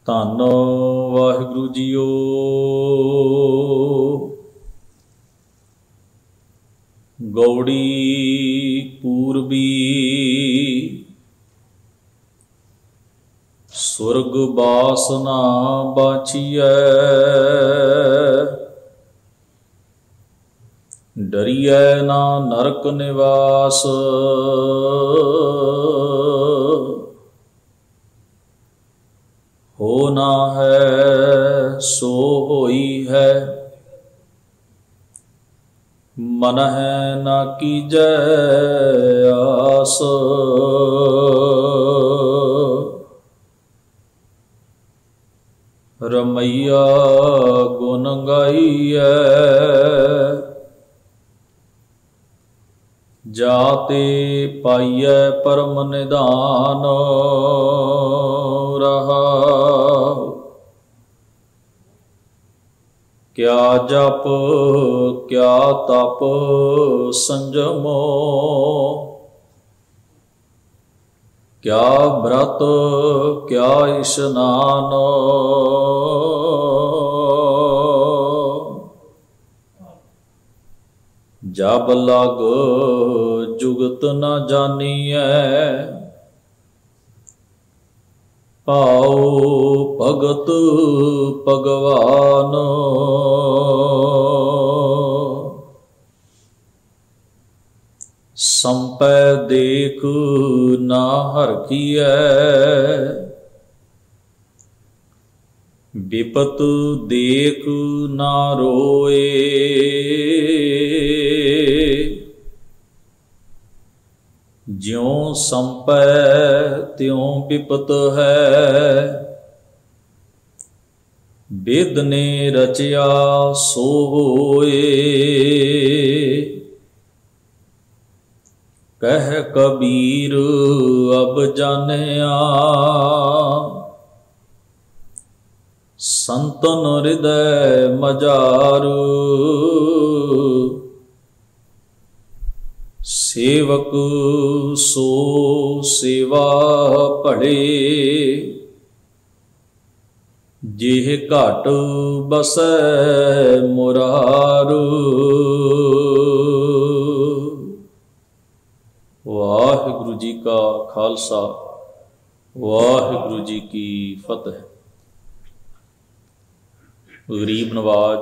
ਧੰਨ ਵਾਹਿਗੁਰੂ ਜੀਓ। ਗੌੜੀ ਪੂਰਬੀ ਸੁਰਗ ਬਾਸ ਨਾ ਬਾਛੀਐ, ਡਰੀਐ ਨਾ ਨਰਕ ਨਿਵਾਸ। ਹੋ ਨਾ ਹੈ ਸੋ ਹੋਈ ਹੈ, ਮਨਹਿ ਨਾ ਕੀਜੈ ਆਸ। ਰਮਈਆ ਗੁਣ ਗਾਈਐ, ਜਾਤੇ ਪਾਈਐ ਪਰਮ ਨਿਧਾਨ। ਰਹਾਉ ਕਿਆ ਜਪ ਕਿਆ ਤਪ ਸੰਜਮੋ, ਕਿਆ ਬ੍ਰਤ ਕਿਆ ਇਸ਼ਨਾਨ। ਜਬ ਲਗ ਜੁਗਤ ਨ ਜਾਨੀਐ, ਭਾਉ ਭਗਤ ਭਗਵਾਨ। ਸੰਪੈ ਦੇਖ ਨਾ ਹਰਖੀਐ, ਬਿਪਤ ਦੇਖ ਨਾ ਰੋਏ। ਜਿਉ ਸੰਪੈ ਤਿਉ ਬਿਪਤ ਹੈ, ਬਿਦ ਨੇ ਰਚਿਆ ਸੋ ਹੋਏ। ਕਹਿ ਕਬੀਰ ਅਬ ਜਾਣਿਆ, ਸੰਤਨ ਹਿਰਦੈ ਮਝਾਰੂ। ਸੇਵਕ ਸੋ ਸੇਵਾ ਭੜੇ, ਜਿਹ ਘਟ ਬਸੈ ਮੁਰਾਰੂ। ਵਾਹਿਗੁਰੂ ਜੀ ਕਾ ਖਾਲਸਾ, ਵਾਹਿਗੁਰੂ ਜੀ ਕੀ ਫਤਿਹ। ਗਰੀਬ ਨਵਾਜ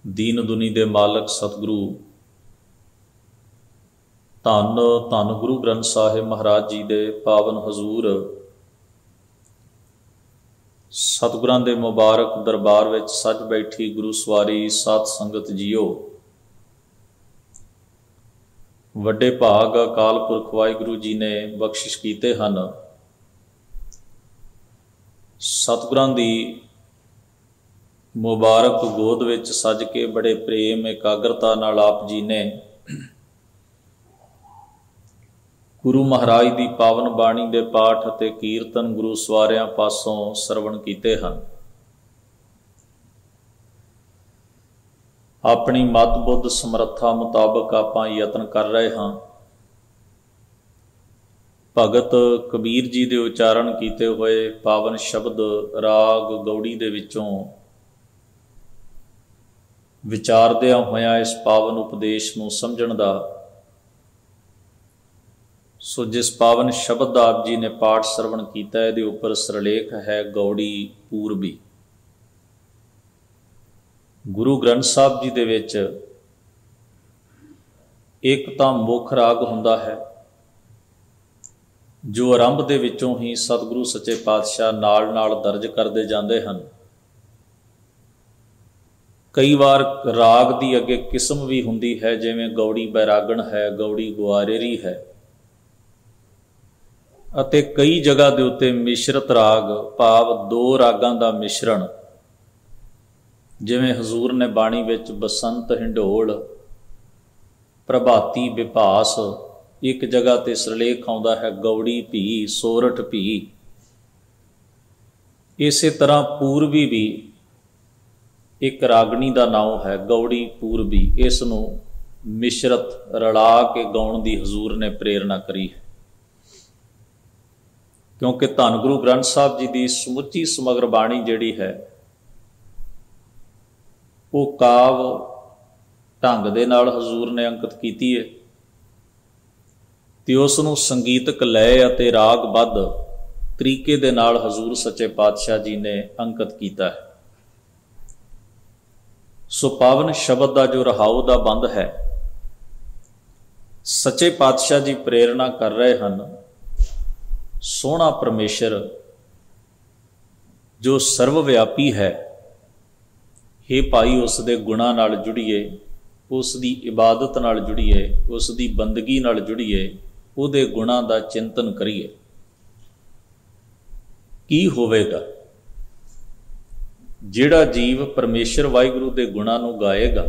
ਦੀਨ ਦੁਨੀ ਦੇ ਮਾਲਕ ਸਤਿਗੁਰੂ ਧੰਨ ਧੰਨ ਗੁਰੂ ਗ੍ਰੰਥ ਸਾਹਿਬ ਮਹਾਰਾਜ ਜੀ ਦੇ ਪਾਵਨ ਹਜ਼ੂਰ ਸਤਿਗੁਰਾਂ ਦੇ ਮੁਬਾਰਕ ਦਰਬਾਰ ਵਿੱਚ ਸੱਜ ਬੈਠੀ ਗੁਰੂ ਸਵਾਰੀ ਸਾਧ ਸੰਗਤ ਜੀਓ। ਵੱਡੇ ਭਾਗ ਅਕਾਲ ਪੁਰਖ ਵਾਹਿਗੁਰੂ ਜੀ ਨੇ ਬਖਸ਼ਿਸ਼ ਕੀਤੇ ਹਨ। ਸਤਿਗੁਰਾਂ ਦੀ ਮੁਬਾਰਕ ਗੋਦ ਵਿੱਚ ਸੱਜ ਕੇ ਬੜੇ ਪ੍ਰੇਮ ਇਕਾਗਰਤਾ ਨਾਲ ਆਪ ਜੀ ਨੇ ਗੁਰੂ ਮਹਾਰਾਜ ਦੀ ਪਾਵਨ ਬਾਣੀ ਦੇ ਪਾਠ ਅਤੇ ਕੀਰਤਨ ਗੁਰੂ ਸਵਾਰਿਆਂ ਪਾਸੋਂ ਸਰਵਣ ਕੀਤੇ ਹਨ। ਆਪਣੀ ਮਤ ਬੁੱਧ ਸਮਰੱਥਾ ਮੁਤਾਬਕ ਆਪਾਂ ਯਤਨ ਕਰ ਰਹੇ ਹਾਂ। ਭਗਤ ਕਬੀਰ ਜੀ ਦੇ ਉਚਾਰਨ ਕੀਤੇ ਹੋਏ ਪਾਵਨ ਸ਼ਬਦ ਰਾਗ ਗੌੜੀ ਦੇ ਵਿੱਚੋਂ ਵਿਚਾਰਦਿਆਂ ਹੋਇਆਂ ਇਸ ਪਾਵਨ ਉਪਦੇਸ਼ ਨੂੰ ਸਮਝਣ ਦਾ, ਸੋ ਜਿਸ ਪਾਵਨ ਸ਼ਬਦ ਦਾ ਆਪ ਜੀ ਨੇ ਪਾਠ ਸਰਵਣ ਕੀਤਾ, ਇਹਦੇ ਉੱਪਰ ਸਿਰਲੇਖ ਹੈ ਗੌੜੀ ਪੂਰਬੀ। ਗੁਰੂ ਗ੍ਰੰਥ ਸਾਹਿਬ ਜੀ ਦੇ ਵਿੱਚ ਇੱਕ ਤਾਂ ਮੁੱਖ ਰਾਗ ਹੁੰਦਾ ਹੈ, ਜੋ ਆਰੰਭ ਦੇ ਵਿੱਚੋਂ ਹੀ ਸਤਿਗੁਰੂ ਸੱਚੇ ਪਾਤਸ਼ਾਹ ਨਾਲ ਨਾਲ ਦਰਜ ਕਰਦੇ ਜਾਂਦੇ ਹਨ। ਕਈ ਵਾਰ ਰਾਗ ਦੀ ਅੱਗੇ ਕਿਸਮ ਵੀ ਹੁੰਦੀ ਹੈ, ਜਿਵੇਂ ਗੌੜੀ ਬੈਰਾਗਣ ਹੈ, ਗੌੜੀ ਗੁਆਰੇਰੀ ਹੈ, ਅਤੇ ਕਈ ਜਗ੍ਹਾ ਦੇ ਉੱਤੇ ਮਿਸ਼ਰਤ ਰਾਗ ਭਾਵ ਦੋ ਰਾਗਾਂ ਦਾ ਮਿਸ਼ਰਣ, ਜਿਵੇਂ ਹਜ਼ੂਰ ਨੇ ਬਾਣੀ ਵਿੱਚ ਬਸੰਤ ਹਿੰਡੋਲ ਪ੍ਰਭਾਤੀ ਵਿਭਾਸ, ਇੱਕ ਜਗ੍ਹਾ ਤੇ ਸਿਰਲੇਖ ਆਉਂਦਾ ਹੈ ਗੌੜੀ ਭੀ ਸੋਰਠ ਭੀ। ਇਸੇ ਤਰ੍ਹਾਂ ਪੂਰਬੀ ਵੀ ਇੱਕ ਰਾਗਣੀ ਦਾ ਨਾਮ ਹੈ, ਗੌੜੀ ਪੂਰਬੀ। ਇਸ ਨੂੰ ਮਿਸ਼ਰਤ ਰਲਾ ਕੇ ਗਾਉਣ ਦੀ ਹਜ਼ੂਰ ਨੇ ਪ੍ਰੇਰਨਾ ਕਰੀ ਹੈ। क्योंकि धन गुरु ग्रंथ साहब जी की समुची समग्र बाणी जिहड़ी है वो काव ढंग दे नाल हजूर ने अंकित कीती है ते उस नूं संगीतक लय अते रागबद्ध तरीके दे नाल हजूर सच्चे पातशाह जी ने अंकित किया है। सो पावन शब्द का जो रहाऊ का बंद है, सच्चे पातशाह जी प्रेरणा कर रहे हैं, सोहना परमेश्वर जो सर्वव्यापी है, हे भाई उस दे गुणां नाल जुड़िए, उस दी इबादत नाल जुड़िए, उस दी बंदगी नाल जुड़िए, उहदे गुणां दा चिंतन करिए। की होवेगा जिहड़ा जीव परमेश्वर वाहिगुरू दे गुणां नूं गाएगा,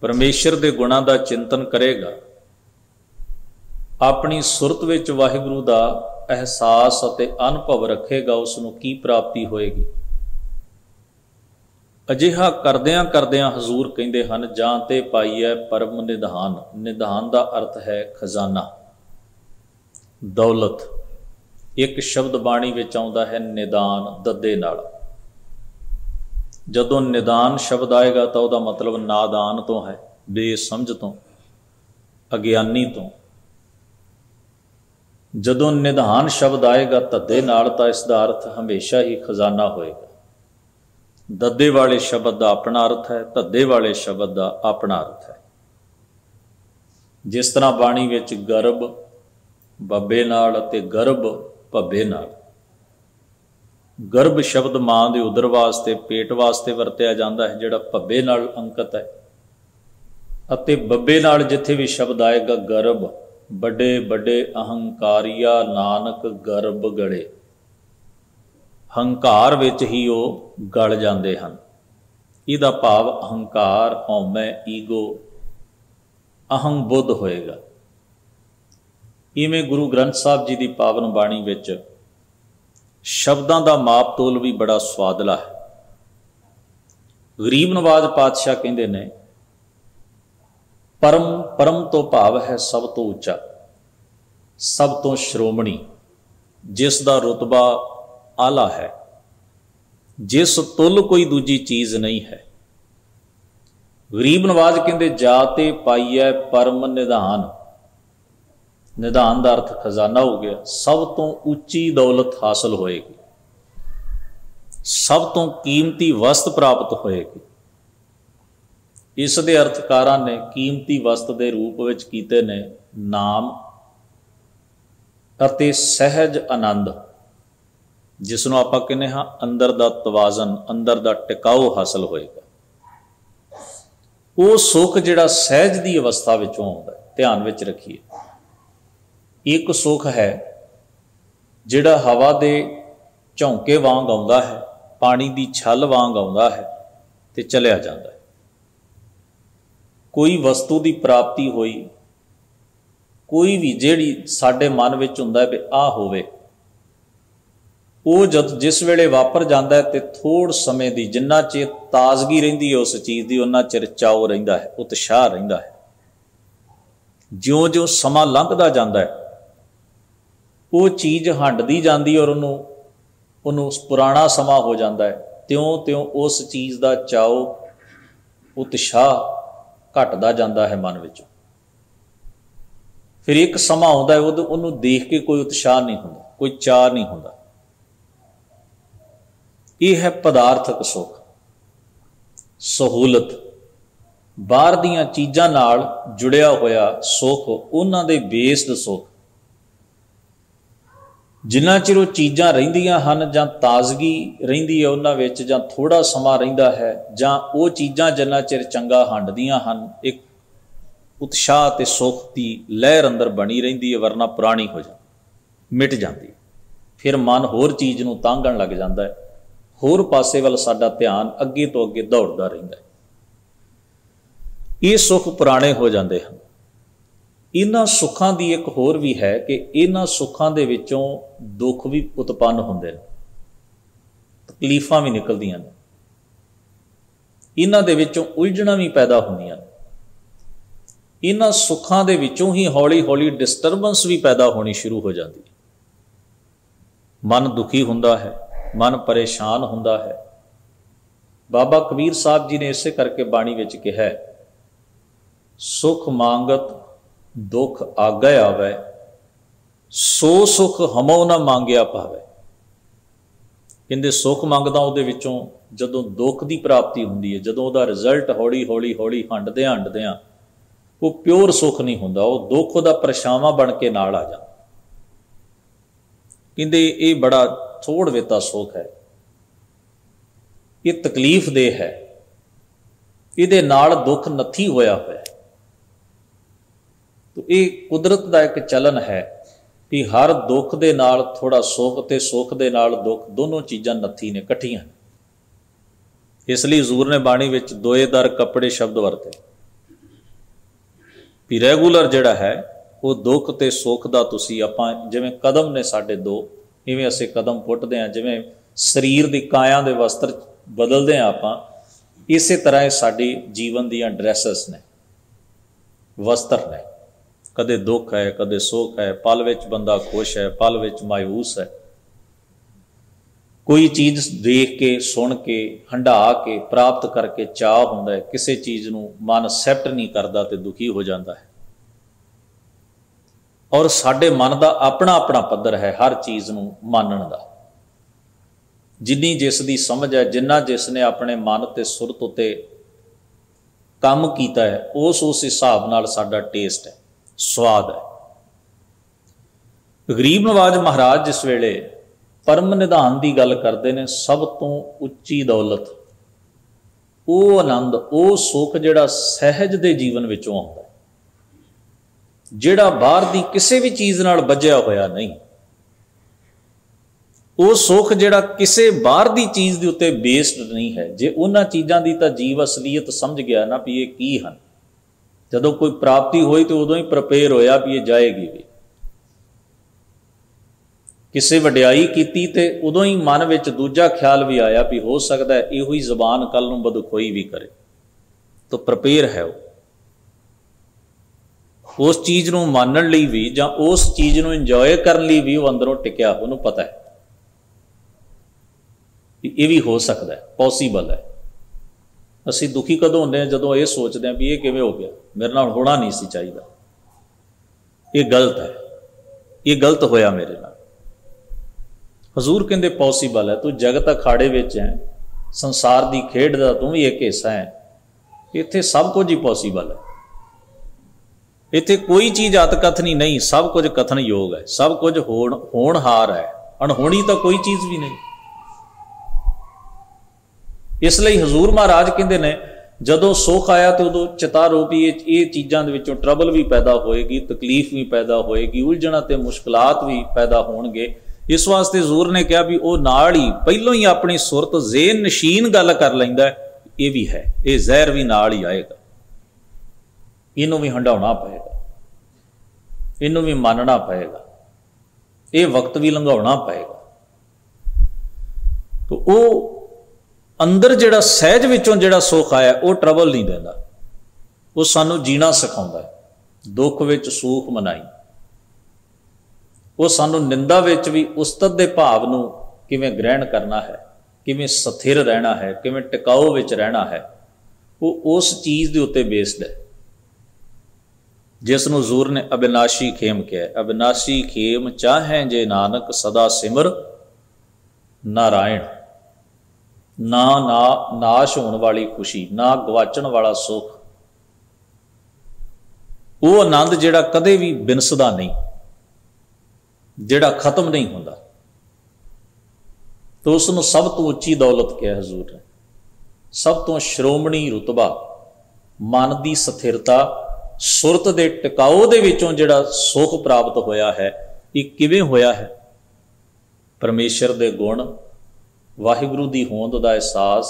परमेश्वर दे गुणां दा चिंतन करेगा, अपनी सुरत विच वाहिगुरू दा एहसास अते अनुभव रखेगा, उसनूं की प्राप्ति होएगी। अजिहा करदियां करदियां हजूर कहिंदे हन, जां ते पाईए परम निधान। निधान का अर्थ है खजाना, दौलत। एक शब्द बाणी विच आउंदा है निदान, दद्दे नाल। जदों निदान शब्द आएगा तो वह मतलब नादान तो है, बेसमझ तो, अज्ञानी तो। जदों निधान शब्द आएगा दद्दे नाल तो इसका अर्थ हमेशा ही खजाना होएगा। दद्दे वाले शब्द का अपना अर्थ है, धद्दे वाले शब्द का अपना अर्थ है। जिस तरह बाणी विच गर्भ बब्बे नाल अते गर्भ भब्बे नाल। गर्भ शब्द मां के उदर वास्ते, पेट वास्ते वरतिया जाता है, जिहड़ा भब्बे नाल अंकित है। अते बब्बे नाल जिथे भी शब्द आएगा गर्भ, बड़े बड़े अहंकारिया नानक गर्भ गले। हंकार विच ही वो गल जाते हैं। इहदा भाव अहंकार, हौमै, ईगो, अहं बुद्ध होएगा। इवें गुरु ग्रंथ साहब जी की पावन बाणी विच शब्दों का माप तोल भी बड़ा स्वादला है। गरीब नवाज पातशाह कहते ने, परम परम तो भाव है सब तो उच्चा, सब तो श्रोमणी, जिस दा रुतबा आला है, जिस तुल कोई दूजी चीज़ नहीं है। गरीब नवाज कहते जाते पाईए परम निधान। निधान का अर्थ खजाना हो गया। सब तो उच्ची दौलत हासिल होएगी, सब तो कीमती वस्त प्राप्त होएगी। इस दे अर्थकारां ने कीमती वस्त के रूप विच कीते ने नाम अते सहज आनंद, जिसनों आपां कहने हाँ अंदर दा तवाजन, अंदर दा टिकाऊ हासिल होएगा। वो सुख जिहड़ा सहज की अवस्था विचों आउंदा है, ध्यान विच रखिए। एक सुख है जिहड़ा हवा दे झोंके वांग आउंदा है, पानी की छल वांग आउंदा है ते चलिया जांदा है। कोई वस्तु की प्राप्ति होई, कोई भी जिहड़ी साडे मन विच हुंदा है भी आ होवे, वो जद जिस वेले वापर जाता है तो थोड़ समय की जिन्ना चिर ताजगी रहिंदी है उस चीज़ की, उन्ना चिर चाव रहिंदा है, उत्साह रहिंदा है। ज्यों ज्यों समा लंघदा जाता है वो चीज़ हंडदी जाती और उन्होंने पुराना समा हो जाता है, त्यों त्यों उस चीज़ का चाव उत्साह घटदा जाता है मन विचों। फिर एक समा आउंदा है उन्होंने देख के कोई उत्साह नहीं होंदा, कोई चाह नहीं होंदा। यह है पदार्थक सुख, सहूलत, बाहर दीयां चीज़ां नाल जुड़िया होया सुख, उन्हां दे बेस्ड सुख। जिन्ना चिर वो चीज़ां रहिंदियां हन जां ताजगी रहिंदी है उन्हां विच, जां थोड़ा समा रहिंदा है, जां वो चीज़ां जिन्ना चिर चंगा हंडदियां हन, एक उत्साह ते सुख की लहर अंदर बनी रहिंदी है, वरना पुरानी हो जाती, मिट जाती। फिर मन होर चीज़ नूं तांघण लग जाता है, होर पासे वाल साडा ध्यान अगे तो अगे दौड़दा रहिंदा है। ये सुख पुराने हो जाते हैं। इन्हां सुखां दी एक होर भी है कि इन्हां सुखां दे विचों दुख भी उत्पन्न होंदे ने, तकलीफां भी निकलदियां ने, इन्हां दे विचों उलझणां भी पैदा होंदियां ने। इन्हां सुखां दे विचों ही हौली हौली डिस्टरबेंस भी पैदा होनी शुरू हो जाती है। मन दुखी हुंदा है, मन परेशान हुंदा है। बाबा कबीर साहब जी ने इसे करके बाणी विच कहा, सुख मांगत दुख आगे आवे, सो सुख हमो ना मांगिया पावे। कहते सुख मंगदा उहदे विचों जदों दुख की प्राप्ति हुंदी है, जदों उहदा रिजल्ट हौली हौली हौली हंडदियां वो प्योर सुख नहीं हुंदा, वो दुख उहदा परछावां बन के नाल आ जांदा। कहते ये बड़ा थोड़ वेता सुख है, ये तकलीफ दे है, इहदे नाल दुख नथी होया होया। तो ये कुदरत का एक चलन है कि हर दुख दे नाल थोड़ा सुख ते सुख दे नाल दुख, दोनों चीज़ां नथी ने, इकट्ठियां। इसलिए हजूर ने बाणी विच दोए दर कपड़े शब्द वरते भी रैगूलर जिहड़ा है वो दुख ते सुख दा तुसीं आपां जिवें कदम ने साडे दो, इवें असीं कदम पुट्टदे हां, जिवें शरीर दी काया दे वस्त्र बदलदे हां आपां, इसे तरह ये साडी जीवन दीयां ड्रैसस ने, वस्त्र ने। कदे दुख है, कदे सुख है, पल विच बंदा खुश है, पल विच मायूस है। कोई चीज़ देख के सुन के हंडा के प्राप्त करके चाह हुंदा है, किसी चीज़ नूं मन एक्सैप्ट नहीं करता तो दुखी हो जाता है। और साडे मन का अपना अपना पद्धर है हर चीज़ नूं मानण दा। जिन्नी जिस दी समझ है, जिन्ना जिसने अपने मन ते सुरत उत्ते काम कीता है, उस हिसाब नाल साडा टेस्ट है, स्वाद है। गरीब नवाज महाराज जिस वेले परम निधान की गल करते हैं, सब तो उच्ची दौलत, वो आनंद, वो सुख जिहड़ा सहज दे जीवन विचों आउंदा है, जिहड़ा बाहर दी किसी भी चीज़ नाल बझिया होया नहीं। वो सुख जिहड़ा किसी बाहर दी चीज़ दे उत्ते बेस्ड नहीं है। जे उन्हां चीज़ां दी तां जीव असलीयत समझ गया ना भी ये की हन, जदों कोई प्राप्ति हुई तो उदों ही प्रिपेयर होया भी ये जाएगी भी। किसी वड्याई कीती ते उदों ही मन विच दूजा ख्याल भी आया भी हो सकता है इहो ही जबान कल नूं बदखोई भी करे, तो प्रिपेयर है वो उस चीज़ नूं मानण लई भी, जां उस चीज़ नूं इंजॉय करन लई भी वो अंदरों टिकिया, उन्होंने पता है ये भी हो सकता है, पॉसीबल है। असीं दुखी कदों होंदे हां जदों ये सोचते हैं भी ये किवें हो गया, मेरे नाल होना नहीं सी चाहिदा, ये गलत है, ये गलत होया मेरे नाल। हजूर कहंदे पॉसीबल है, तू जगत अखाड़े विच है, संसार की खेड का तू भी एक हिस्सा है, इत्थे सब कुछ ही पॉसीबल है। इत्थे कोई चीज़ अतकथनी नहीं, सब कुछ कथन योग है, सब कुछ होणहार है, अणहोणी तो कोई चीज़ भी नहीं। इसलिए हजूर महाराज कहते हैं जदों सुख आया तो उदों चितारो भी ये चीज़ों के विचों ट्रबल भी पैदा होएगी, तकलीफ भी पैदा होएगी, उलझना ते मुश्किलात भी पैदा होणगे। इस वास्ते हजूर ने कहा भी वो नाल ही पहलों ही अपनी सुरत ज़ेन नशीन गल कर लैंदा, ये भी है, ये जहर भी नाल ही आएगा, इनू भी हंडाउणा पएगा, इनू भी मानना पएगा, ये वक्त भी लंघाउणा पएगा। तो वो अंदर जिहड़ा सहज विचों जिहड़ा सुख आया वो ट्रबल नहीं देंदा, वो सानू जीना सिखाउंदा है। दुख विच सूख मनाई, वो सानू निंदा विच भी उस्तत दे भाव नूं किवें ग्रहण करना है, किवें स्थिर रहना है, किवें टिकाऊ विच रहना है, वो उस चीज़ दे उत्ते बेस्ड है जिसनूं हजूर ने अविनाशी खेम कहा। अविनाशी खेम चाहें जे नानक सदा सिमर नारायण, ना नाश होने वाली खुशी, ना गवाचण वाला सुख, वो आनंद जिहड़ा कदे भी बिनसदा नहीं, जिहड़ा खत्म नहीं होंदा। तो उसनूं सब तो उच्ची दौलत कहा हजूर ने, सब तो श्रोमणी रुतबा, मन की स्थिरता, सुरत दे टिकाऊ दे विचों जिहड़ा सुख प्राप्त होया है, ये किवें होया है? परमेश्वर दे गुण, वाहिगुरू दी होंद दा एहसास,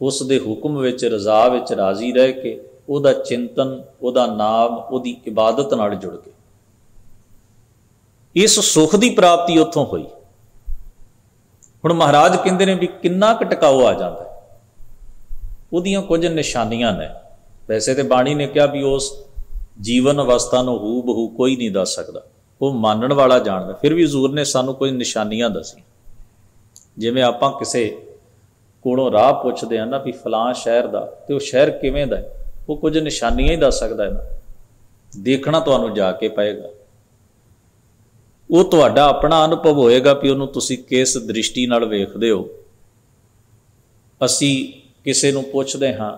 उस दे हुक्म विच रज़ा विच राजी रह के, उहदा चिंतन, उहदा नाम, उहदी इबादत नाल जुड़ के इस सुख की प्राप्ति उत्थों हुई। हुण महाराज कहंदे ने भी किन्ना क टिकाऊ आ जाता है, उहदियां कुछ निशानियां ने। वैसे तो बाणी ने कहा भी उस जीवन अवस्था नूं हू बहू कोई नहीं दस सकता, वो मानण वाला जानदा। फिर भी हजूर ने सानू कोई निशानियां दसी, जिवें आपां किसे कोलों राह पुछदे हैं ना भी फलां शहर दा ते वो शहर किवें दा है, वो कुछ निशानियां ही दस सकदा है ना। देखना तुहानू जाके पएगा, वो तुहाडा अपना अनुभव होएगा भी उहनूं तुसीं किस दृष्टि नाल वेखदे हो। असीं किसे नूं पुछदे हां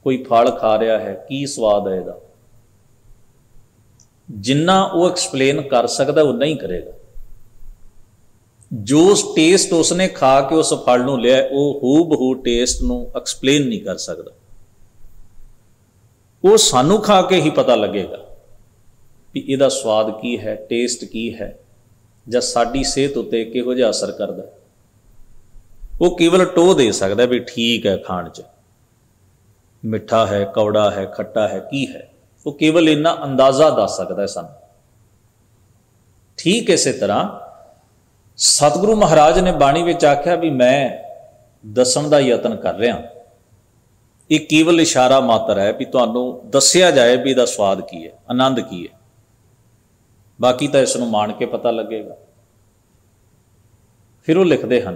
कोई फल खा रहा है, की स्वाद है इहदा, जिन्ना वो एक्सप्लेन कर सकदा उन्ना ही करेगा। जो टेस्ट उसने खा के उस फल नूं लिया वो हू बहू टेस्ट नूं एक्सप्लेन नहीं कर सकदा। वो सानू खा के ही पता लगेगा भी इहदा स्वाद की है, टेस्ट की है, जां साडी सेहत उत्ते किहो जिहा असर करदा। वो केवल टोह दे सकदा भी ठीक है, खाण च मिठा है, कौड़ा है, खट्टा है, की है, वो केवल इन्ना अंदाजा दस सकदा है सानू। ठीक इस तरह सतगुरु महाराज ने बाणी विच आख्या भी मैं दसन दा यतन कर रहा, ये केवल इशारा मात्र है भी तुहानू दस्या जाए भी इहदा स्वाद की है, आनंद की है, बाकी तो इसनूं मान के पता लगेगा। फिर वो लिखते हैं,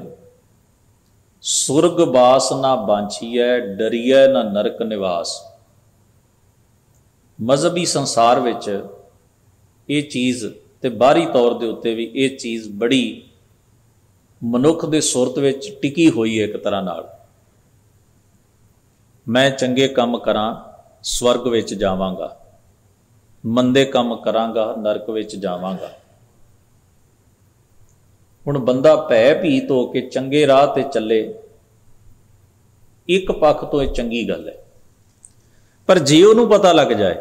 सुरग बास ना बांछीए, डरिए ना नरक निवास। मजहबी संसार विच ये चीज़ ते बाहरी तौर के उत्ते भी ये चीज़ बड़ी मनुख दे सुरत विच टिकी हुई है। एक तरह नाल मैं चंगे काम करां स्वर्ग विच जावांगा, मंदे काम करांगा नरक विच जावांगा। हुण बंदा भै भीत हो के चंगे राह ते चले, एक पक्ष तो यह चंगी गल है, पर जे उहनूं पता लग जाए,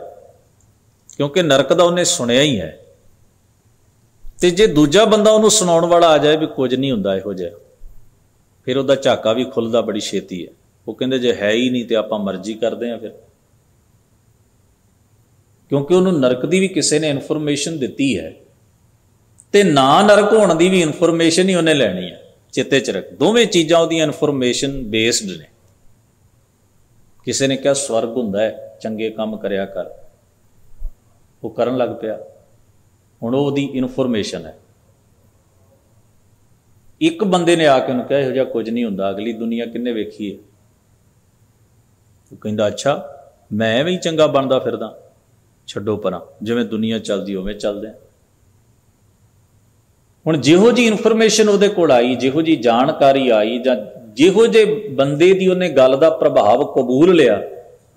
क्योंकि नरक दा उहने सुनिया ही है, ते जे दूजा बंदा उहनूं सुनाउण वाला आ जाए भी कुछ नहीं हुंदा इहो जिहा, फिर उहदा झाका भी खुलदा बड़ी छेती है। वो कहंदे जे है ही नहीं तो आपां मर्जी करदे आ फिर, क्योंकि उन्होंने नरक की भी किसी ने इनफॉर्मेशन दी है, तो ना नरक होने की भी इनफॉर्मेशन ही उन्हें लैनी है। चेते च रख, दोवें चीज़ां उहदियां इनफॉर्मेशन बेस्ड ने। किसी ने कहा स्वर्ग हुंदा है, चंगे काम करया कर, वो करन लग पिया, हुण उहदी इनफॉर्मेशन है। एक बंदे ने आके उन्हें कहा इहो जिहा कुछ नहीं हुंदा, अगली दुनिया किन्ने वेखी है। वो कहंदा अच्छा मैं भी चंगा बनदा फिरदा, छड्डो परां, जिवें दुनिया चलदी उवें चलदे आ। हुण जिहो जी इनफॉर्मेशन उहदे कोल आई, जिहो जी जानकारी आई, जां जिहो जे बंदे दी उन्हें गल दा प्रभाव कबूल लिया,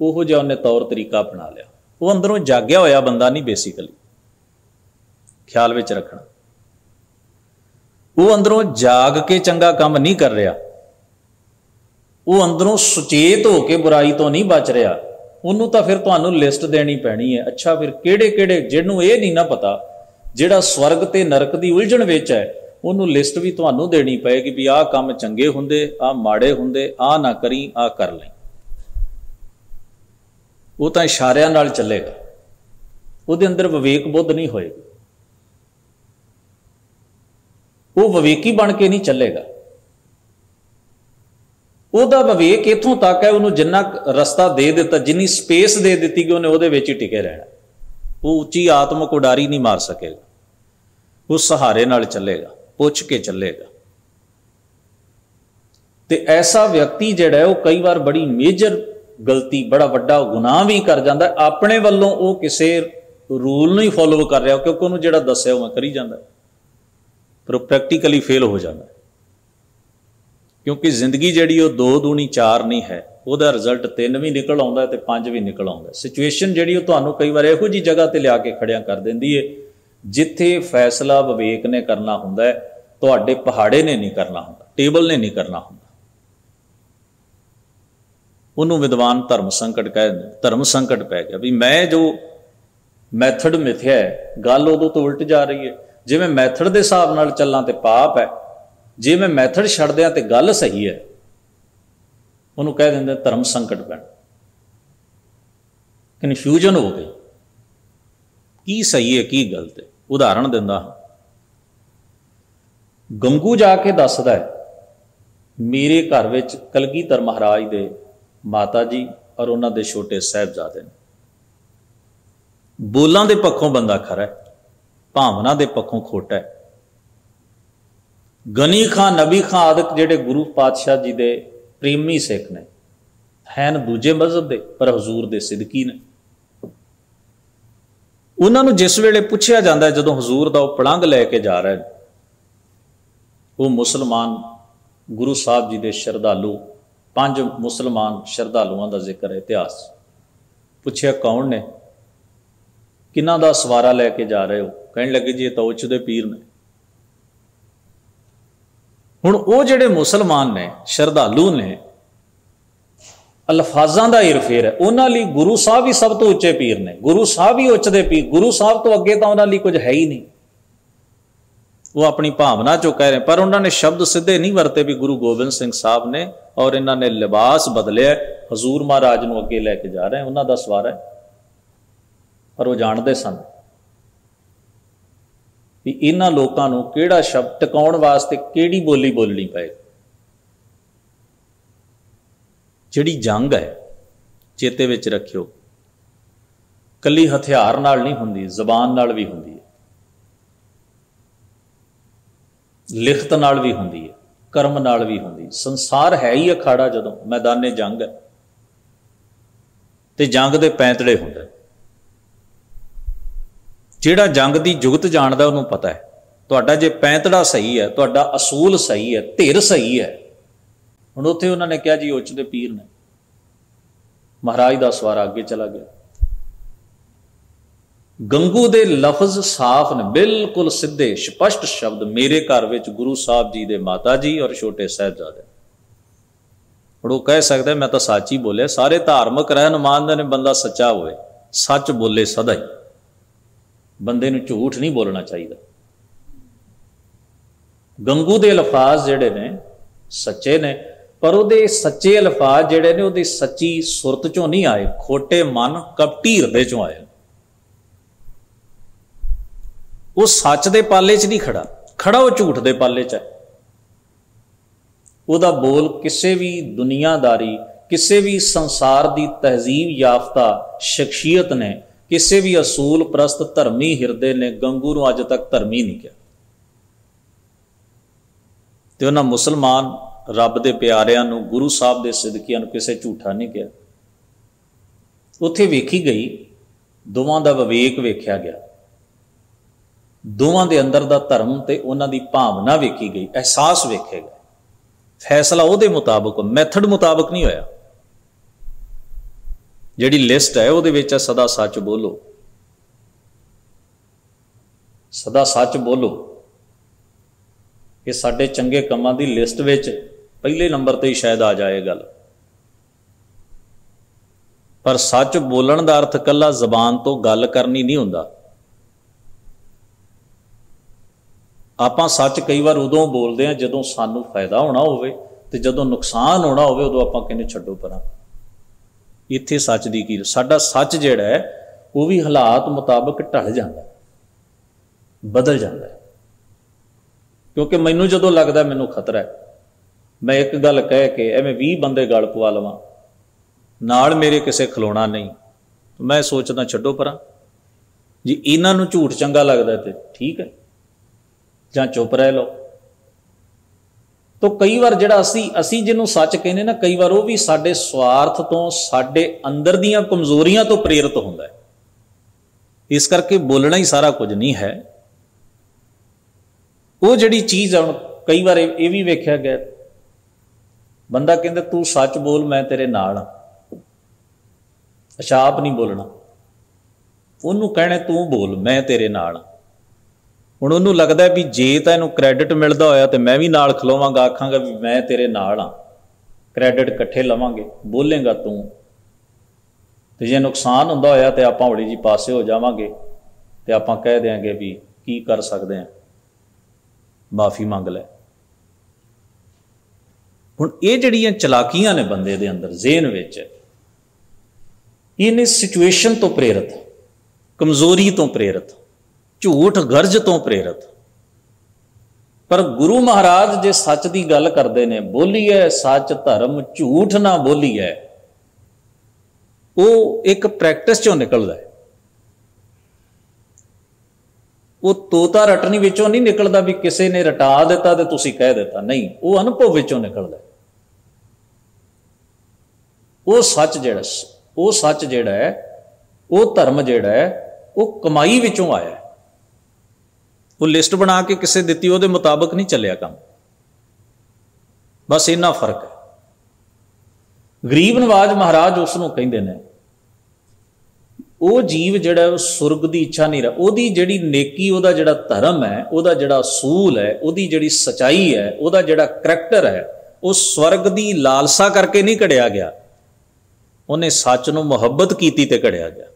उहो जिहा उन्हें तौर तरीका अपना लिया। वो अंदरों जाग्या होया बंदा नहीं, बेसिकली ख्याल विच रखना, वो अंदरों जाग के चंगा काम नहीं कर रहा, वो अंदरों सुचेत होकर बुराई तो नहीं बच रहा। उन्होंने तो फिर तुहानू लिस्ट देनी पैनी है। अच्छा फिर किहड़े किहड़े जिन्हों ये नहीं ना पता, जिहड़ा स्वर्ग ते नरक की उलझण विच है, उन्होंने लिस्ट भी तुहानू देनी पएगी भी आह काम चंगे हुंदे, आह माड़े हुंदे, आह ना करी, आह कर लई। वो तो इशारिਆਂ नाल चलेगा, ਉਹਦੇ अंदर विवेक बुद्ध नहीं होएगी, वो विवेकी बन के नहीं चलेगा। ਉਹਦਾ विवेक इथों तक है, उन्होंने जिन्ना रस्ता दे दिता, जिन्नी स्पेस दे दी कि उन्हें ਉਹਦੇ ਵਿੱਚ ही टिके रहना। वो उच्ची आत्मक उडारी नहीं मार सकेगा, वो सहारे नाल चलेगा, पुछ के चलेगा। तो ऐसा व्यक्ति जिहड़ा है वो कई बार बड़ी मेजर गलती, बड़ा वड्डा गुनाह भी कर जाता है, अपने वालों वो किसी रूल नहीं फॉलो कर रहा, क्योंकि उन्होंने जिहड़ा दस्सिया उवें करी जाता, पर वो प्रैक्टिकली फेल हो जाता है। क्योंकि जिंदगी जिहड़ी वो 2 दूनी 4 नहीं है, ਉਹਦਾ रिजल्ट 3 भी निकल आता है तो 5 भी निकल आता है। सिचुएशन जिहड़ी ਤੁਹਾਨੂੰ कई बार ਇਹੋ जी जगह ਤੇ ਲਿਆ ਕੇ ਖੜਿਆ कर देंदी है, जिथे फैसला विवेक ने करना हुंदा है, ਤੁਹਾਡੇ पहाड़े ने नहीं करना हुंदा, टेबल ने नहीं करना हुंदा। ਉਹਨੂੰ विद्वान धर्म संकट कह दिंदे, धर्म संकट पै गया भी मैं जो मैथड मिथ्या है, गल उदों तो उल्ट जा रही है। जिवें मैथड के हिसाब नाल चलां ते पाप है, जे मैं मैथड छड्ड दियां ते गल सही है, उन्होंने कह देंगे धर्म संकट पैना, कन्फ्यूजन हो गई, की सही है की गलत है। उदाहरण दिंदा हां, गंगू जाके दसदा है, मेरे घर विच कलगीधर महाराज दे माता जी और उन्हां दे छोटे साहिबजादे ने। बोलां दे पक्षों बंदा खरा है, भावना के पक्षों खोटा है। गनी खां नबी खां आदि जिहड़े गुरु पातशाह जी के प्रेमी सिख ने हैं दूजे मजहब के पर हजूर के सिदकी ने। उन्होंने जिस वेले पूछया जाता है जदों हजूर का वह पलंग लैके जा रहे हैं, वो मुसलमान गुरु साहब जी के श्रद्धालु 5 मुसलमान श्रद्धालुओं का जिक्र है इतिहास। पूछया कौन ने, किन्हां दा सवारा लैके जा रहे हो? कहने लगे जी ये तो उच्च दे पीर ने। हुण वो जिहड़े मुसलमान ने श्रद्धालु ने अल्फाजां दा हेरफेर है, उन्हां लई गुरु साहब ही सब तो उच्चे पीर ने, गुरु साहब ही उच्च दे पीर, गुरु साहब तो अगे तो उन्हां लई कुछ है ही नहीं। वो अपनी भावना चो कह रहे, पर उन्होंने शब्द सीधे नहीं वरते भी गुरु गोबिंद सिंह साहब ने, और इन्होंने लिबास बदलिया हजूर महाराज को अगे लैके जा रहे हैं, उन्होंने का सवारा है। पर वो जानते सन भी इन्हां लोगों को किहड़ा शब्द टिकाउण वास्ते किहड़ी बोली बोलनी पए। जिहड़ी जंग है चेते विच रखियो, कली हथियार नाल नहीं हुंदी, जबान नाल भी हुंदी है, लिखत नाल भी हुंदी है, कर्म नाल भी हुंदी। संसार है ही अखाड़ा जदों मैदाने जंग है ते जंग दे पैंतड़े हुंदे। जिहड़ा जंग दी जुगत जानदा उहनूं पता है तुहाडा जे पैंतड़ा सही है, तुहाडा असूल सही है, धिर सही है। हुण उत्थे उन्होंने कहा जी उच्च दे पीर ने, महाराज दा सवारा अगे चला गया। गंगू दे लफज साफ ने, बिल्कुल सीधे स्पष्ट शब्द, मेरे घर विच गुरु साहब जी दे माता जी और छोटे साहिबजादे। वो कह सकता है मैं तो सच ही बोलिया। सारे धार्मिक रहन मानते ने बंदा सच्चा होए, सच बोले सदा ही, बंदे नूं झूठ नहीं बोलना चाहिए। गंगू दे अल्फाज जिहड़े ने सच्चे ने, पर उहदे सच्चे अल्फाज जिहड़े ने उहदी सच्ची सुरत चों नहीं आए, खोटे मन कपटी हिरदे चों आए। वो सच दे पाले च नहीं खड़ा, खड़ा वो झूठ दे पाले च है। उहदा बोल किसी भी दुनियादारी, किसी भी संसार की तहजीब याफ्ता शख्सियत ने, किसी भी असूल प्रस्त धर्मी हिरदे ने गंगू नूं अज तक धर्मी नहीं किया। तो उन्होंने मुसलमान रब के प्यारिਆਂ नूं, गुरु साहब के सिदकिਆਂ नूं किसी झूठा नहीं किया। उत्थे वेखी गई, दोवां दा विवेक वेख्या गया, दोवां दे अंदर दा धर्म ते उन्हां दी भावना वेखी गई, एहसास वेखे गए। फैसला उहदे मुताबिक, मैथड मुताबिक नहीं होया। जिहड़ी लिस्ट है उहदे विच सदा सच बोलो, सदा सच बोलो। ये साडे चंगे कामां दी लिस्ट विच पहले नंबर ते ही शायद आ जाए गल। पर सच बोलण दा अर्थ कल्ला जबान तो गल करनी नहीं हुंदा। आपां सच कई बार उदों बोलते हैं जदों सानू फायदा होना होवे, ते जदों नुकसान होना होवे उदों आपां कहने छड्डो परां। इत्थे सच दी की, साडा सच जिहड़ा है वो भी हालात मुताबिक ढल जाता, बदल जाता है। क्योंकि मैनू जदों लगता मैनू खतरा है, मैं एक गल कह के एवें 20 बंदे गल पवा लवां, नाल मेरे किसे खलोना नहीं, तो मैं सोचदा छड्डो परां जी, इन्हां नूं झूठ चंगा लगदा ते ठीक है, जां चुप रह लो। तो कई बार जिहड़ा असी जिन्हों सच कहने ना, कई बार वो भी साडे स्वार्थ तो, साडे अंदर दीयां कमजोरियां तो प्रेरित हुंदा है। इस करके बोलना ही सारा कुछ नहीं है। वो जिहड़ी चीज़ है, कई बार ये भी वेख्या गया, बंदा कहंदा तू सच बोल मैं तेरे नाल, अच्छा आप नहीं बोलना, उन्होंने कहना तू बोल मैं तेरे नाल। हुण उन्होंने लगता भी जे तो इनू क्रैडिट मिलता होया तो मैं भी नाल खलोवांगा, आखांगा भी मैं तेरे नाल हाँ, क्रैडिट इकट्ठे लवांगे, बोलेंगा तू। तो जे नुकसान हुंदा होया तो आपां हौली जी पासे हो जावांगे, तो आपां कह देंगे भी की कर सकते हैं, माफ़ी मंग लै। हुण ये जिहड़ियां चलाकियां ने बंदे दे अंदर ज़हन विच, इन्हें सिचुएशन तो प्रेरित, कमजोरी तो प्रेरित, झूठ गर्ज तो प्रेरित। पर गुरु महाराज जे सच की गल करते हैं, बोली है सच धर्म, झूठ ना बोली है, वो एक प्रैक्टिस चों निकलदा है। वो तोता रटनी विचों नहीं निकलता भी किसी ने रटा दिता तो तुसी कह दिता, नहीं, वो अनुभव विचों निकलता। वो सच जिहड़ा है, वो धर्म जिहड़ा है, वो कमाई विचों आया है। वो लिस्ट बना के किसे दिती उहदे मुताबक नहीं चलिया काम, बस इन्ना फर्क है। गरीब नवाज महाराज उसनों कहते हैं, वो जीव जिहड़ा सुरग की इच्छा नहीं रहा, उहदी जिहड़ी नेकी, उहदा जिहड़ा धर्म है, उहदा जिहड़ा असूल है, उहदी जिहड़ी सच्चाई है, उहदा जिहड़ा करैक्टर है, वो स्वर्ग की लालसा करके नहीं घड़िया गया, उन्हें सच नूं मुहब्बत कीती ते घड़िया गया।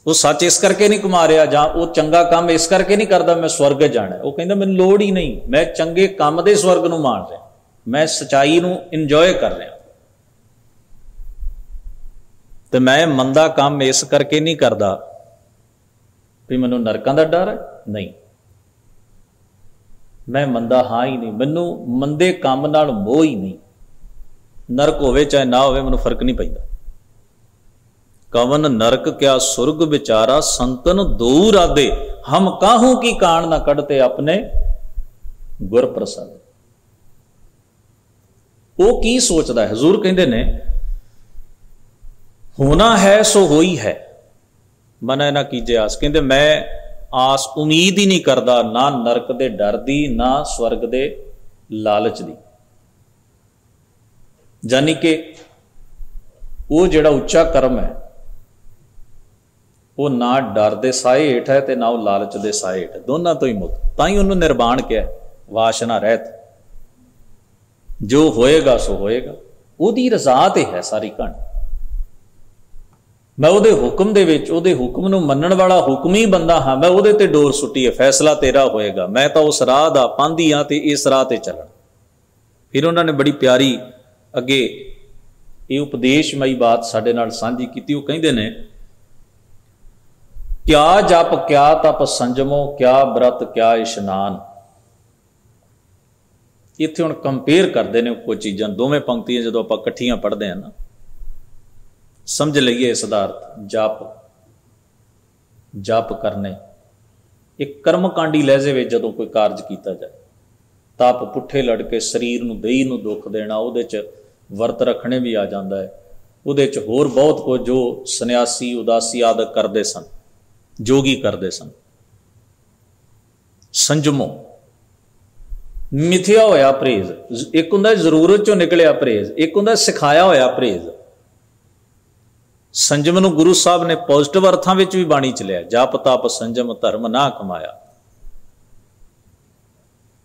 वो सच इस करके नहीं कमा रहा, जां वो चंगा काम इस करके नहीं करता मैं स्वर्ग जाना, वो कहता मैनूं लोड़ ही नहीं, मैं चंगे काम दे स्वर्ग नूं मान रहा, मैं सच्चाई नूं इंजॉय कर रहा, तो मैं मंदा काम इस करके नहीं करता भी मैनूं नरकां दा डर है, नहीं, मैं मंदा हाँ ही नहीं, मैनूं मंदे काम नाल मोह ही नहीं, नरक होवे चाहे ना होवे मैनूं फर्क नहीं पैंदा। कवन नरक क्या सुरग विचारा, संतन दो राधे, हम काहू की कान न कढ़ते अपने गुर प्रसाद। वो की सोचता है, हजूर कहते ने होना है सो होई है, मना ना कीजे आस। कहते मैं आस उम्मीद ही नहीं करता, ना नरक दे डर दी, ना स्वर्ग दे लालच दी। जानी कि वो जिहड़ा उच्चा कर्म है, वो ना डर दे साए हेठ है ते ना वो लालच दे साए हेठ है, दोनों तो ही मुक्त। ताई उन्होंने निर्वाण किया, वासना रहत, जो होएगा सो होएगा, उहदी रज़ा ते है सारी कहानी। मैं उहदे हुक्म दे विच, उहदे हुक्म नूं मनण वाला हुक्मी बंदा हाँ, मैं उहदे ते डोर सुट्टी है, फैसला तेरा होएगा, मैं तो उस राह दा पांधी हाँ ते इस राह ते चलण। फिर उन्होंने बड़ी प्यारी अगे ये उपदेशमई बात साडे नाल सांझी कीती। वो कहंदे ने, क्या जप क्या तप संजमो, क्या व्रत क्या इशनान। इत्थे हुण कंपेयर करते हैं कोई चीज़ां, दोवें पंक्तियां जो आपां इकट्ठियां पढ़ते हैं ना, समझ लईए इसदा अर्थ। जप करने, एक कर्मकांडी लहजे में जदों कोई कारज किया जाए, तप पुठे लड़ के शरीर नूं देही नूं दुख देना, उहदे च वर्त रखने भी आ जाता है, उहदे च होर बहुत कुछ जो सन्यासी उदासी आदि करते सन, जोगी करते सन। संजमो मिथ्या होया परहेज, एक हुंदा जरूरत चों निकलिया परहेज, एक हुंदा सिखाया होया परहेज। संजम नूं गुरु साहब ने पॉजिटिव अर्थां विच भी बाणी च लिया, जप तप संजम धर्म ना कमाया।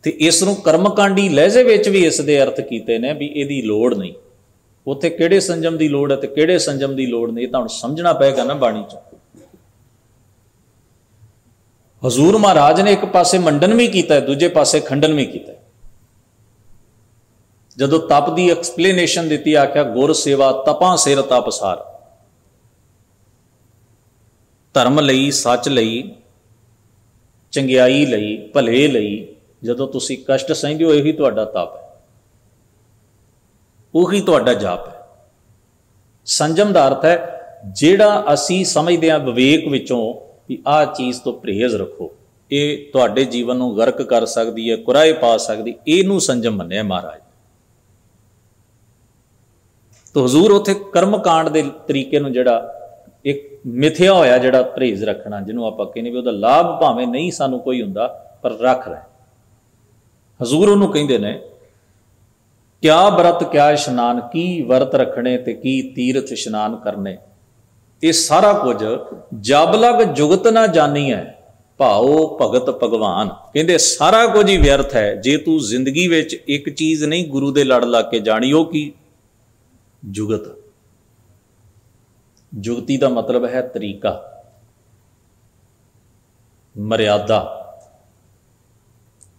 ते इस नूं कर्मकांडी लहजे विच भी इस दे अर्थ कीते ने भी इहदी लोड़ नहीं, उत्थे किहड़े संजम की लोड़ है ते किहड़े संजम की लोड़ नहीं, तुहानूं समझना पेगा ना बाणी चों। हजूर महाराज ने एक पासे मंडन भी किया, दूजे पासे खंडन भी किया। जदों तप की एक्सप्लेनेशन दी, आख्या गुर सेवा तपां सिर तपसार। धर्म लई, सच लई, चंगियाई लई, भले लई जदों तुसीं कष्ट सहंदे हो, यही तुहाडा तप है, उही तुहाडा जाप है। संजम का अर्थ है जिहड़ा असीं समझदे हां विवेक विचों भी आ चीज़ तो परहेज रखो, ये तुहाडे जीवन नूं गर्क कर सकदी है, कुराए पा सकदी, इहनूं संजम मन्निया महाराज। तो हजूर उत्थे कर्मकांड के तरीके नूं जिहड़ा एक मिथ्या होया जिहड़ा परहेज रखना, जिन्हों आपां कहने भी उहदा लाभ भावें नहीं सानूं कोई हुंदा पर रख रहे, हजूर उहनूं कहंदे ने क्या व्रत क्या इशनान, की वर्त रखने ते की तीर्थ इशनान करने, ये सारा कुछ जब लग जुगत ना जानी है भाओ भगत भगवान। कहंदे सारा कुछ ही व्यर्थ है जे तू जिंदगी विच एक चीज़ नहीं गुरु दे लड़ ला के जानी, हो की जुगत। जुगती का मतलब है तरीका, मर्यादा,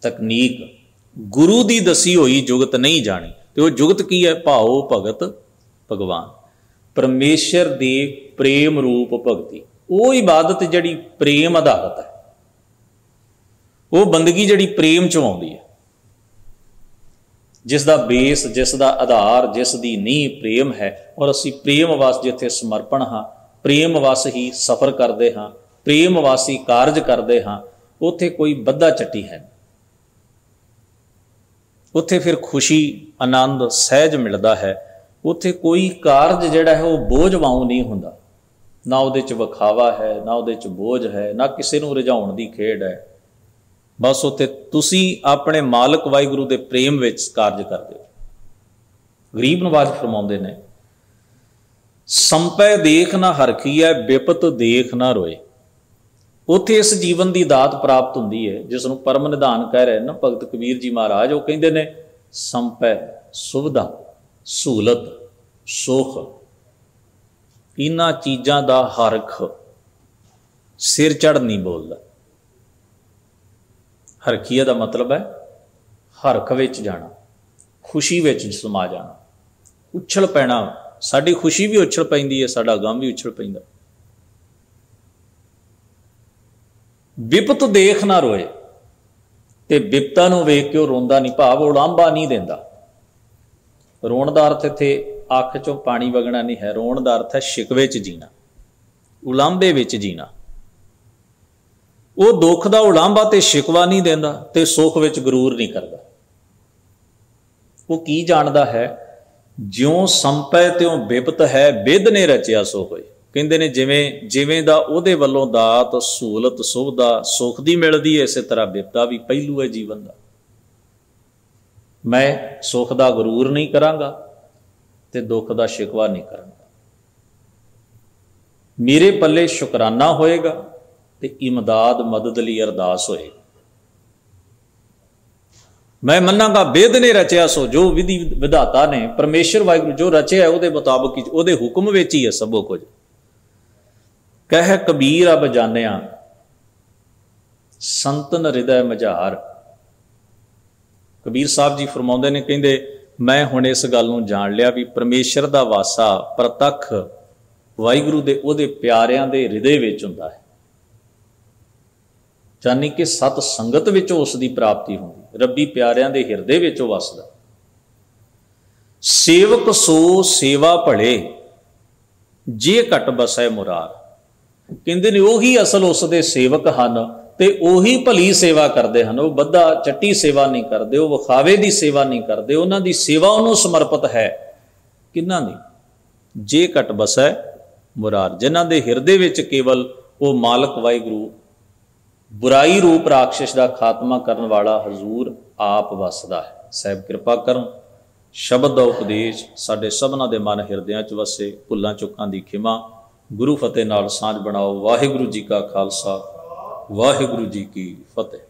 तकनीक। गुरु दी दसी हुई जुगत नहीं जानी, तो वह जुगत की है भाओ भगत भगवान। परमेश्वर दे प्रेम रूप भगती, वो इबादत जिहड़ी प्रेम आधारित है, वो बंदगी जिहड़ी प्रेम चों आउंदी है, जिसका बेस, जिसका आधार, जिसकी नींह प्रेम है। और असी प्रेम वस जिथे समर्पण हाँ, प्रेम वस ही सफ़र करते हाँ, प्रेम वासी कारज करते हाँ, उत्थे कोई बद्धा चट्टी है, उत्थे फिर खुशी आनंद सहज मिलता है। उत्थे कोई कारज जिहड़ा है वो बोझ वांग नहीं हुंदा, ना उहदे च विखावा है, ना उहदे च बोझ है, ना किसी नूं रिझाउण दी खेड है। बस उत्थे तुसीं अपने मालक वाहिगुरू दे प्रेम विच कारज करदे हो। गरीब नवाज फरमाउंदे ने, संपै देख ना हरखीए विपत देख ना रोए। उत्थे इस जीवन की दात प्राप्त हुंदी है जिसनूं परम निधान कह रहे ना भगत कबीर जी महाराज। वो कहिंदे ने संपै सुविधा सहूलत सुख, इन्हां चीज़ां दा हरख सिर चढ़ नहीं बोलदा। हरखीए का मतलब है हरख विच जाना, खुशी विच समा जाना, उछल पैना। साडी खुशी भी उछल पैंदी है, साडा गम भी उछल पैंदा। विपत देख ना रोए, ते विपता नूं वेख के रोंदा नहीं, भाव उलांभा नहीं देंदा। रोण दा अर्थ इत्थे अख चों पानी वगना नहीं है, रोण दा अर्थ है शिकवे च जीना, उलांभे विच जीना। वो दुख दा उलांभा ते शिकवा नहीं देंदा, ते सुख विच गरूर नहीं करदा। वो की जानदा है, ज्यों संपै त्यों विपत है, बिद ने रचिया सो होए। कहते ने जिवें जिवें दा उहदे वल्लों दात सहूलत सुविधा सुख दी मिलदी है, इस तरह विपता भी पहलू है जीवन का। मैं सुख का गरूर नहीं करांगा ते दुख का शिकवा नहीं करांगा। मेरे पल्ले शुकराना होएगा ते इमदाद मदद लई अरदास होएगी। मैं मन्नांगा बेद ने रचिया सो, जो विधि विधाता ने परमेश्वर वाहिगुरू जो रचिया है उहदे मुताबिक ही, उहदे हुक्म विच ही है सबो कुछ। कह कबीर अब जानिया संतन हृदय मझार। कबीर साहब जी फरमाउंदे ने, कहंदे मैं हुण इस गल नूं जान लिया भी परमेश्वर दा वासा प्रतख वाहिगुरू दे उहदे प्यारियां दे हृदय विच हुंदा है, यानी कि सत संगत विच उसकी प्राप्ति होंदी। रब्बी प्यारियां दे हिरदे विच वसदा। सेवक सो सेवा भले, जे घट बसै मुरार। कहते ने उही असल उसके सेवक हैं ते उही भली सेवा करते हैं। वो बद्धा चट्टी सेवा नहीं करते, वो विखावे की सेवा नहीं करते, उन्हों की सेवा उन्होंने समर्पित है। किन्हां दी? जे घट बसै मुरार, जिन्हां दे हिरदे विच केवल वो मालक वाहिगुरू बुराई रूप राक्षस का खात्मा करने वाला हजूर आप वसदा है। साहिब कृपा करन, शब्द का उपदेश साडे सबना दे मन हिरदियां च वसे। भुल्लां चुकां दी खिमा, गुरु फतेह नाल सांझ बनाओ। वाहिगुरू जी का खालसा, वाहिगुरू जी की फतेह।